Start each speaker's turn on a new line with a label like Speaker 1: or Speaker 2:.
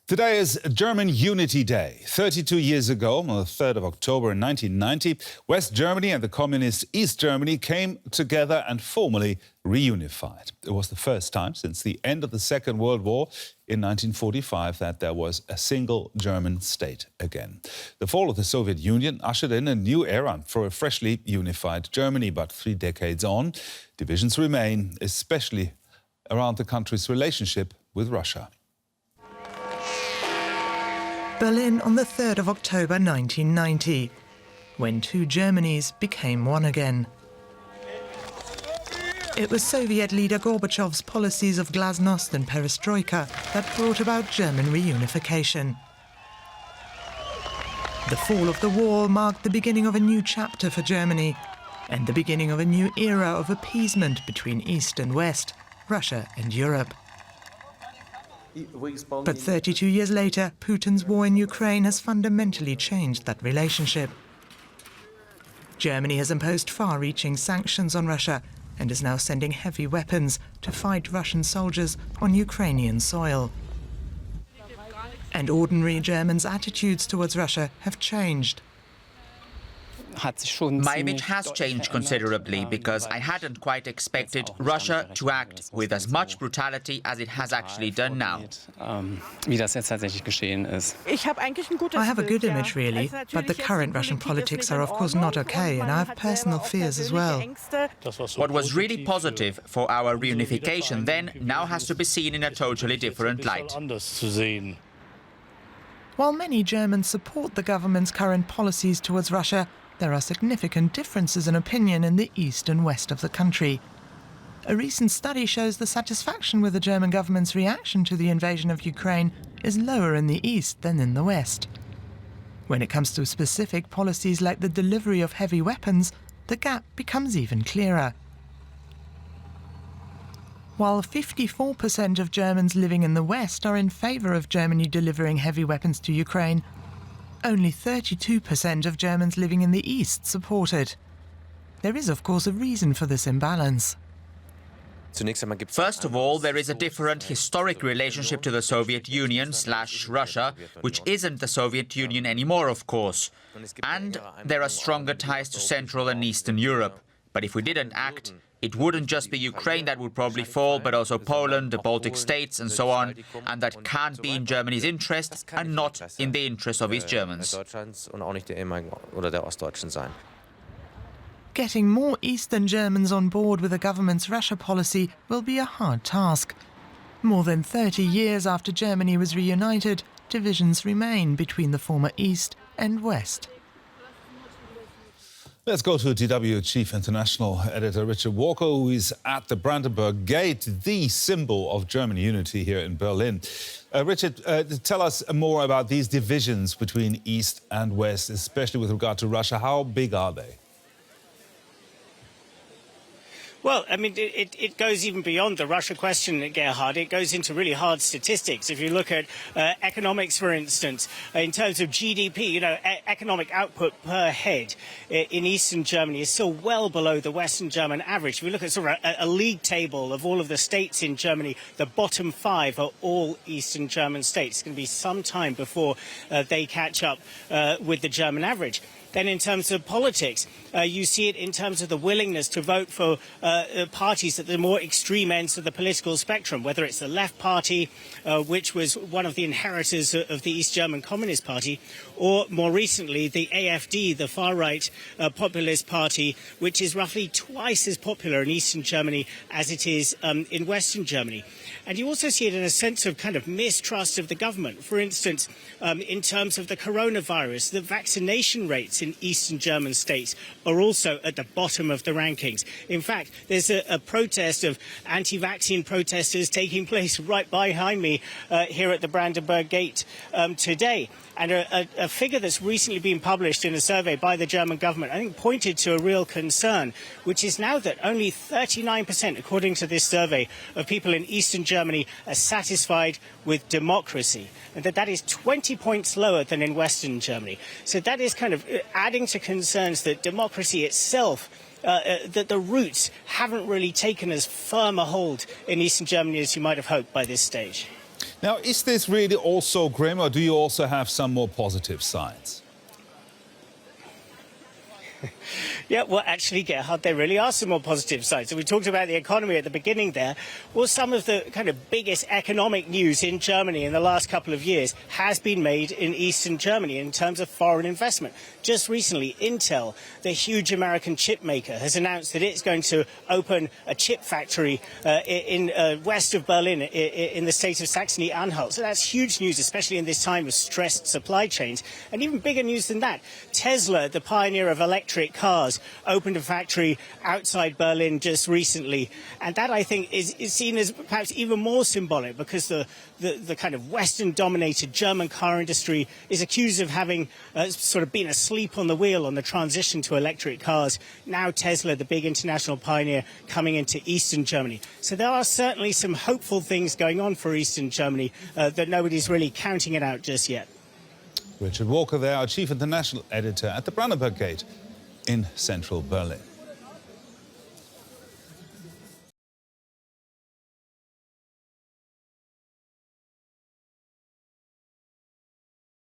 Speaker 1: Today is German Unity Day. 32 years ago, on the 3rd of October in 1990, West Germany and the communist East Germany came together and formally reunified. It was the first time since the end of the Second World War in 1945 that there was a single German state again. The fall of the Soviet Union ushered in a new era for a freshly unified Germany, but 3 decades on, divisions remain, especially around the country's relationship with Russia.
Speaker 2: Berlin on the 3rd of October 1990, when two Germanys became one again. It was Soviet leader Gorbachev's policies of glasnost and perestroika that brought about German reunification. The fall of the wall marked the beginning of a new chapter for Germany and the beginning of a new era of appeasement between East and West, Russia and Europe. But 32 years later, Putin's war in Ukraine has fundamentally changed that relationship. Germany has imposed far-reaching sanctions on Russia and is now sending heavy weapons to fight Russian soldiers on Ukrainian soil. And ordinary Germans' attitudes towards Russia have changed.
Speaker 3: My image has changed considerably because I hadn't quite expected Russia to act with as much brutality as it has actually done now.
Speaker 2: I have a good image, really, but the current Russian politics are of course not okay, and I have personal fears as well.
Speaker 3: What was really positive for our reunification then now has to be seen in a totally different light.
Speaker 2: While many Germans support the government's current policies towards Russia, there are significant differences in opinion in the east and west of the country. A recent study shows the satisfaction with the German government's reaction to the invasion of Ukraine is lower in the east than in the west. When it comes to specific policies like the delivery of heavy weapons, the gap becomes even clearer. While 54% of Germans living in the west are in favour of Germany delivering heavy weapons to Ukraine, only 32% of Germans living in the east support it. There is, of course, a reason for this imbalance.
Speaker 3: First of all, there is a different historic relationship to the Soviet Union/Russia, which isn't the Soviet Union anymore, of course. And there are stronger ties to Central and Eastern Europe. But if we didn't act, it wouldn't just be Ukraine that would probably fall, but also Poland, the Baltic states and so on, and that can't be in Germany's interests and not in the interest of East Germans.
Speaker 2: Getting more Eastern Germans on board with the government's Russia policy will be a hard task. More than 30 years after Germany was reunited, divisions remain between the former East and West.
Speaker 1: Let's go to DW Chief International Editor Richard Walker, who is at the Brandenburg Gate, the symbol of German unity here in Berlin. Richard, tell us more about these divisions between East and West, especially with regard to Russia. How big are they?
Speaker 4: Well, I mean, it goes even beyond the Russia question, Gerhard. It goes into really hard statistics. If you look at economics, for instance, in terms of GDP, economic output per head in Eastern Germany is still well below the Western German average. If we look at sort of a league table of all of the states in Germany, the bottom 5 are all Eastern German states. It's going to be some time before they catch up with the German average. Then in terms of politics, you see it in terms of the willingness to vote for parties at the more extreme ends of the political spectrum, whether it's the Left Party, which was one of the inheritors of the East German Communist Party, or more recently the AfD, the far-right populist party, which is roughly twice as popular in Eastern Germany as it is in Western Germany. And you also see it in a sense of kind of mistrust of the government. For instance, in terms of the coronavirus, the vaccination rates in Eastern German states are also at the bottom of the rankings. In fact, there's a protest of anti-vaccine protesters taking place right behind me here at the Brandenburg Gate today. And a figure that's recently been published in a survey by the German government, I think, pointed to a real concern, which is now that only 39%, according to this survey, of people in Eastern Germany are satisfied with democracy, and that is 20 points lower than in Western Germany. So that is kind of adding to concerns that democracy itself, that the roots haven't really taken as firm a hold in Eastern Germany as you might have hoped by this stage.
Speaker 1: Now, is this really all so grim, or do you also have some more positive signs?
Speaker 4: Yeah, well, actually, Gerhard, there really are some more positive sides. So we talked about the economy at the beginning there. Well, some of the kind of biggest economic news in Germany in the last couple of years has been made in Eastern Germany in terms of foreign investment. Just recently, Intel, the huge American chip maker, has announced that it's going to open a chip factory in west of Berlin, in the state of Saxony-Anhalt. So that's huge news, especially in this time of stressed supply chains. And even bigger news than that, Tesla, the pioneer of electric cars, opened a factory outside Berlin just recently. And that, I think, is seen as perhaps even more symbolic, because the kind of Western-dominated German car industry is accused of having sort of been asleep on the wheel on the transition to electric cars. Now Tesla, the big international pioneer, coming into Eastern Germany. So there are certainly some hopeful things going on for Eastern Germany that nobody's really counting it out just yet.
Speaker 1: Richard Walker there, our chief international editor at the Brandenburg Gate in central Berlin.